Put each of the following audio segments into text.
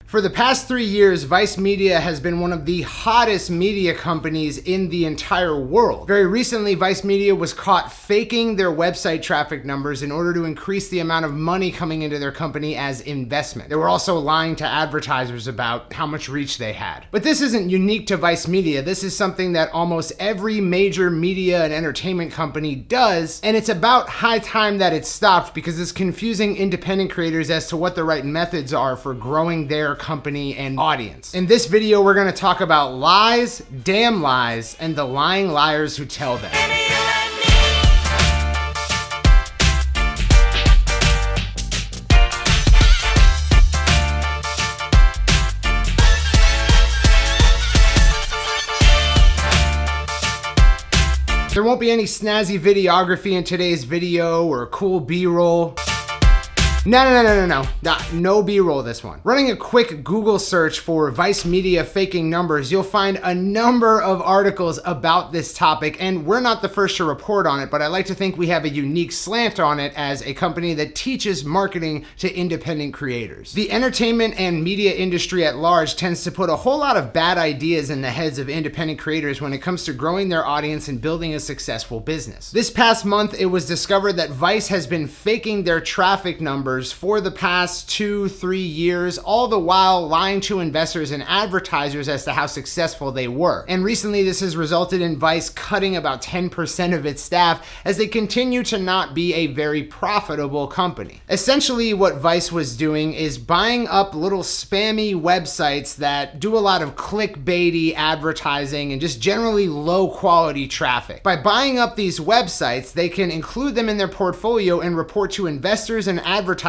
For the past 3 years, Vice Media has been one of the hottest media companies in the entire world. Very recently, Vice Media was caught faking their website traffic numbers in order to increase the amount of money coming into their company as investment. They were also lying to advertisers about how much reach they had. But this isn't unique to Vice Media. This is something that almost every major media and entertainment company does, and it's about high time that it stopped because it's confusing independent creators as to what the right methods are for growing their company and audience. In this video, we're going to talk about lies, damn lies, and the lying liars who tell them. There won't be any snazzy videography in today's video or cool B-roll. No B-roll this one. Running a quick Google search for Vice Media faking numbers, you'll find a number of articles about this topic, and we're not the first to report on it, but I like to think we have a unique slant on it as a company that teaches marketing to independent creators. The entertainment and media industry at large tends to put a whole lot of bad ideas in the heads of independent creators when it comes to growing their audience and building a successful business. This past month, it was discovered that Vice has been faking their traffic numbers for the past 2-3 years, all the while lying to investors and advertisers as to how successful they were. And recently this has resulted in Vice cutting about 10% of its staff as they continue to not be a very profitable company. Essentially what Vice was doing is buying up little spammy websites that do a lot of clickbaity advertising and just generally low quality traffic. By buying up these websites, they can include them in their portfolio and report to investors and advertisers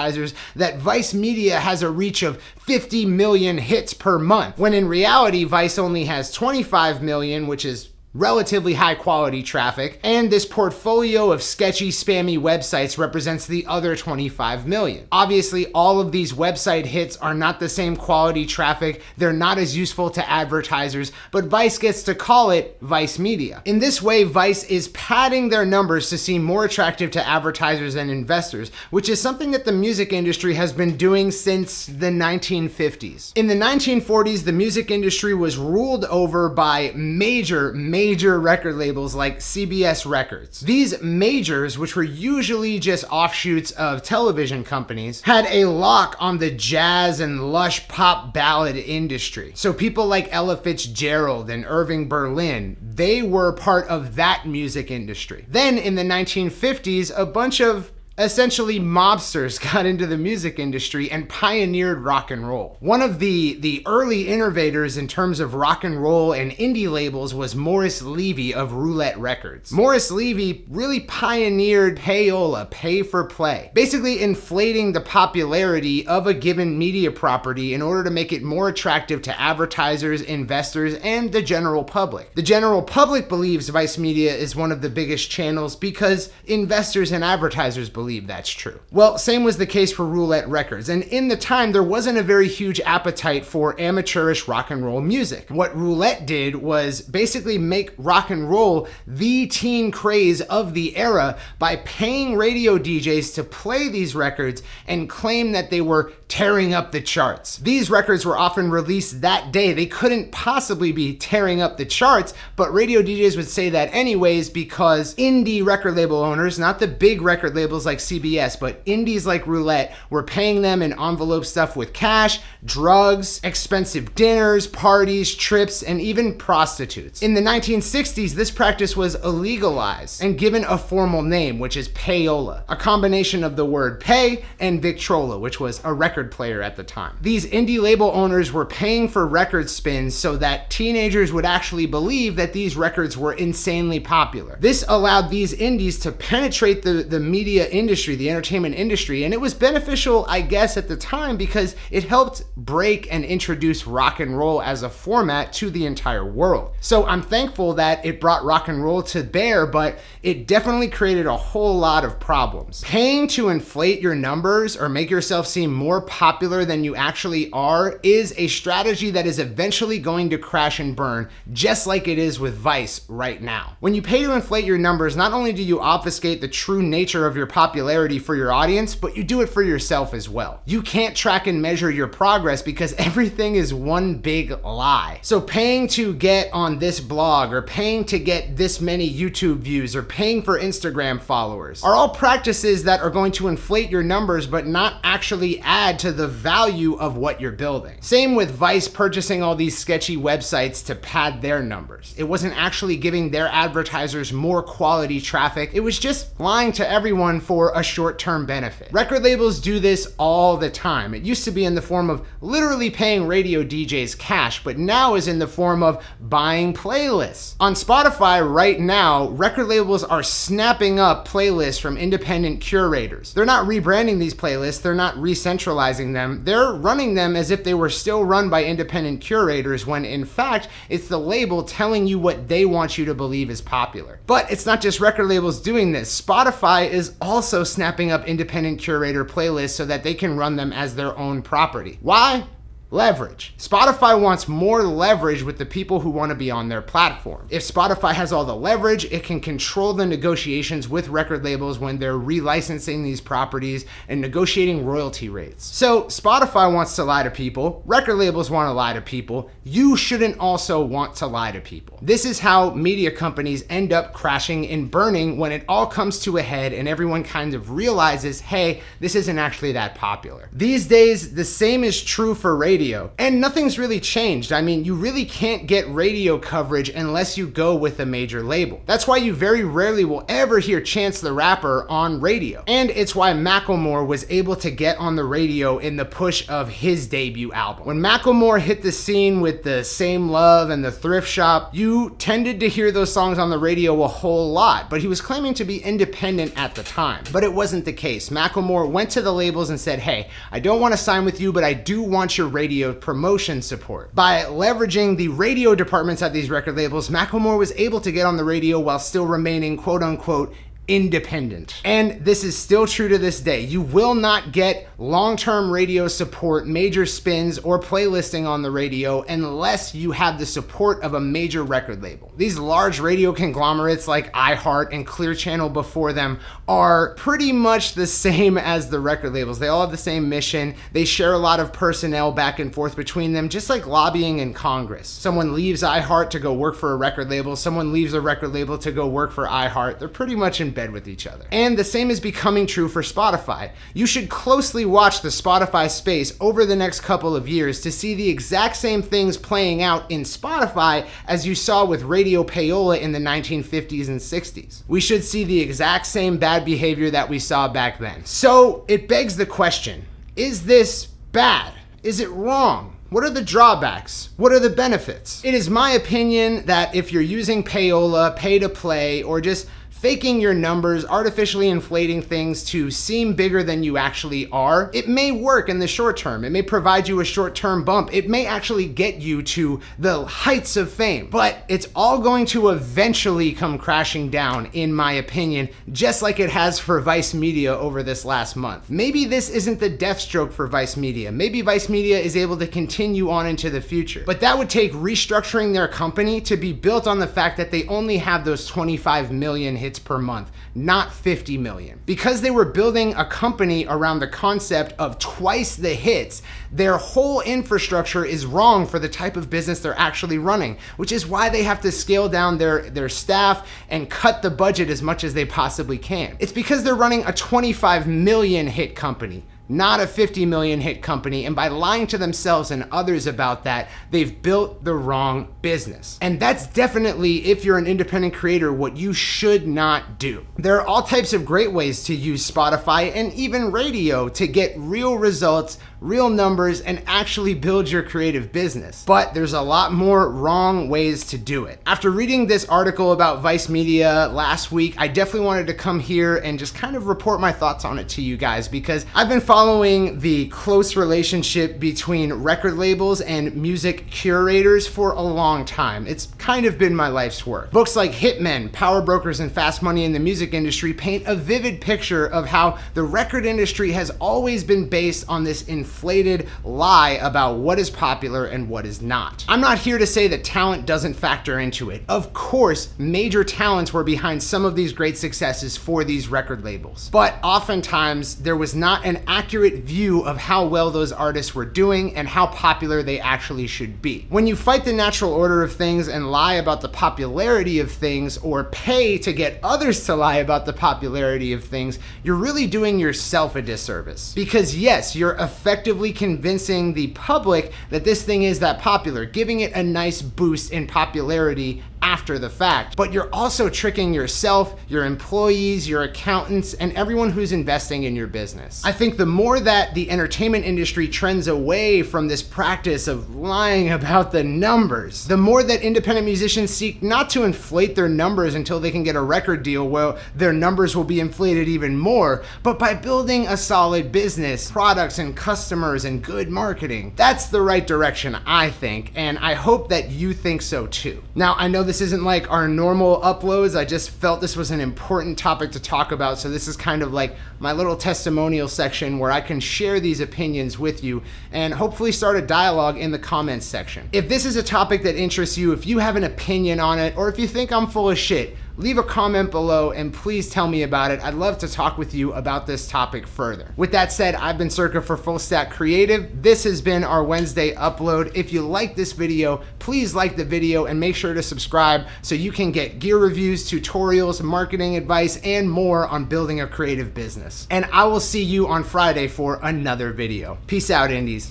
that Vice Media has a reach of 50 million hits per month, when in reality, Vice only has 25 million, which is relatively high quality traffic, and this portfolio of sketchy, spammy websites represents the other 25 million. Obviously, all of these website hits are not the same quality traffic, they're not as useful to advertisers, but Vice gets to call it Vice Media. In this way, Vice is padding their numbers to seem more attractive to advertisers and investors, which is something that the music industry has been doing since the 1950s. In the 1940s, the music industry was ruled over by major record labels like CBS Records. These majors, which were usually just offshoots of television companies, had a lock on the jazz and lush pop ballad industry. So people like Ella Fitzgerald and Irving Berlin, they were part of that music industry. Then in the 1950s, a bunch of essentially mobsters got into the music industry and pioneered rock and roll. One of the early innovators in terms of rock and roll and indie labels was Morris Levy of Roulette Records. Morris Levy really pioneered Payola, pay for play, basically inflating the popularity of a given media property in order to make it more attractive to advertisers, investors, and the general public. The general public believes Vice Media is one of the biggest channels because investors and advertisers believe that's true. Well, same was the case for Roulette Records, and in the time there wasn't a very huge appetite for amateurish rock and roll music. What Roulette did was basically make rock and roll the teen craze of the era by paying radio DJs to play these records and claim that they were tearing up the charts. These records were often released that day. They couldn't possibly be tearing up the charts, but radio DJs would say that anyways because indie record label owners, not the big record labels like CBS, but indies like Roulette were paying them in envelope stuff with cash, drugs, expensive dinners, parties, trips, and even prostitutes. In the 1960s, this practice was illegalized and given a formal name, which is Payola, a combination of the word pay and Victrola, which was a record player at the time. These indie label owners were paying for record spins so that teenagers would actually believe that these records were insanely popular. This allowed these indies to penetrate the media industry, the entertainment industry, and it was beneficial, I guess, at the time because it helped break and introduce rock and roll as a format to the entire world. So I'm thankful that it brought rock and roll to bear, but it definitely created a whole lot of problems. Paying to inflate your numbers or make yourself seem more popular than you actually are is a strategy that is eventually going to crash and burn, just like it is with Vice right now. When you pay to inflate your numbers, not only do you obfuscate the true nature of your popularity, popularity for your audience, but you do it for yourself as well. You can't track and measure your progress because everything is one big lie. So paying to get on this blog, or paying to get this many YouTube views, or paying for Instagram followers are all practices that are going to inflate your numbers but not actually add to the value of what you're building. Same with Vice purchasing all these sketchy websites to pad their numbers. It wasn't actually giving their advertisers more quality traffic. It was just lying to everyone for a short-term benefit. Record labels do this all the time. It used to be in the form of literally paying radio DJs cash, but now is in the form of buying playlists. On Spotify right now, record labels are snapping up playlists from independent curators. They're not rebranding these playlists, they're not re-centralizing them, they're running them as if they were still run by independent curators, when in fact, it's the label telling you what they want you to believe is popular. But it's not just record labels doing this. Spotify is also snapping up independent curator playlists so that they can run them as their own property. Why? Leverage. Spotify wants more leverage with the people who want to be on their platform. If Spotify has all the leverage, it can control the negotiations with record labels when they're relicensing these properties and negotiating royalty rates. So Spotify wants to lie to people, record labels want to lie to people, you shouldn't also want to lie to people. This is how media companies end up crashing and burning when it all comes to a head and everyone kind of realizes, hey, this isn't actually that popular. These days, the same is true for radio. And nothing's really changed. I mean, you really can't get radio coverage unless you go with a major label. That's why you very rarely will ever hear Chance the Rapper on radio. And it's why Macklemore was able to get on the radio in the push of his debut album. When Macklemore hit the scene with the Same Love and the Thrift Shop, you tended to hear those songs on the radio a whole lot, but he was claiming to be independent at the time. But it wasn't the case. Macklemore went to the labels and said, hey, I don't want to sign with you, but I do want your radio promotion support. By leveraging the radio departments at these record labels, Macklemore was able to get on the radio while still remaining quote unquote independent. And this is still true to this day. You will not get long-term radio support, major spins, or playlisting on the radio unless you have the support of a major record label. These large radio conglomerates like iHeart and Clear Channel before them are pretty much the same as the record labels. They all have the same mission. They share a lot of personnel back and forth between them, just like lobbying in Congress. Someone leaves iHeart to go work for a record label. Someone leaves a record label to go work for iHeart. They're pretty much in bed with each other. And the same is becoming true for Spotify. You should closely watch the Spotify space over the next couple of years to see the exact same things playing out in Spotify as you saw with Radio Payola in the 1950s and 60s. We should see the exact same bad behavior that we saw back then. So it begs the question, is this bad? Is it wrong? What are the drawbacks? What are the benefits? It is my opinion that if you're using Payola, pay to play, or just faking your numbers, artificially inflating things to seem bigger than you actually are, it may work in the short term. It may provide you a short-term bump. It may actually get you to the heights of fame, but it's all going to eventually come crashing down, in my opinion, just like it has for Vice Media over this last month. Maybe this isn't the death stroke for Vice Media. Maybe Vice Media is able to continue on into the future, but that would take restructuring their company to be built on the fact that they only have those 25 million hits per month, not 50 million. Because they were building a company around the concept of twice the hits, their whole infrastructure is wrong for the type of business they're actually running, which is why they have to scale down their staff and cut the budget as much as they possibly can. It's because they're running a 25 million hit company, not a 50 million hit company, and by lying to themselves and others about that, they've built the wrong business. And that's definitely, if you're an independent creator, what you should not do. There are all types of great ways to use Spotify and even radio to get real results, real numbers, and actually build your creative business. But there's a lot more wrong ways to do it. After reading this article about Vice Media last week, I definitely wanted to come here and just kind of report my thoughts on it to you guys, because I've been following the close relationship between record labels and music curators for a long time. It's kind of been my life's work. Books like Hitmen, Power Brokers, and Fast Money in the Music Industry paint a vivid picture of how the record industry has always been based on this inflated lie about what is popular and what is not. I'm not here to say that talent doesn't factor into it. Of course, major talents were behind some of these great successes for these record labels. But oftentimes, there was not an accurate view of how well those artists were doing and how popular they actually should be. When you fight the natural order of things and lie about the popularity of things, or pay to get others to lie about the popularity of things, you're really doing yourself a disservice. Because yes, you're effectively convincing the public that this thing is that popular, giving it a nice boost in popularity after the fact, but you're also tricking yourself, your employees, your accountants, and everyone who's investing in your business. I think the more that the entertainment industry trends away from this practice of lying about the numbers, the more that independent musicians seek not to inflate their numbers until they can get a record deal where their numbers will be inflated even more, but by building a solid business, products and customers and good marketing. That's the right direction, I think, and I hope that you think so too. Now, I know this isn't like our normal uploads. I just felt this was an important topic to talk about, so this is kind of like my little testimonial section where I can share these opinions with you and hopefully start a dialogue in the comments section. If this is a topic that interests you, if you have an opinion on it, or if you think I'm full of shit, leave a comment below and please tell me about it. I'd love to talk with you about this topic further. With that said, I've been Circa for Full Stack Creative. This has been our Wednesday upload. If you like this video, please like the video and make sure to subscribe so you can get gear reviews, tutorials, marketing advice, and more on building a creative business. And I will see you on Friday for another video. Peace out, Indies.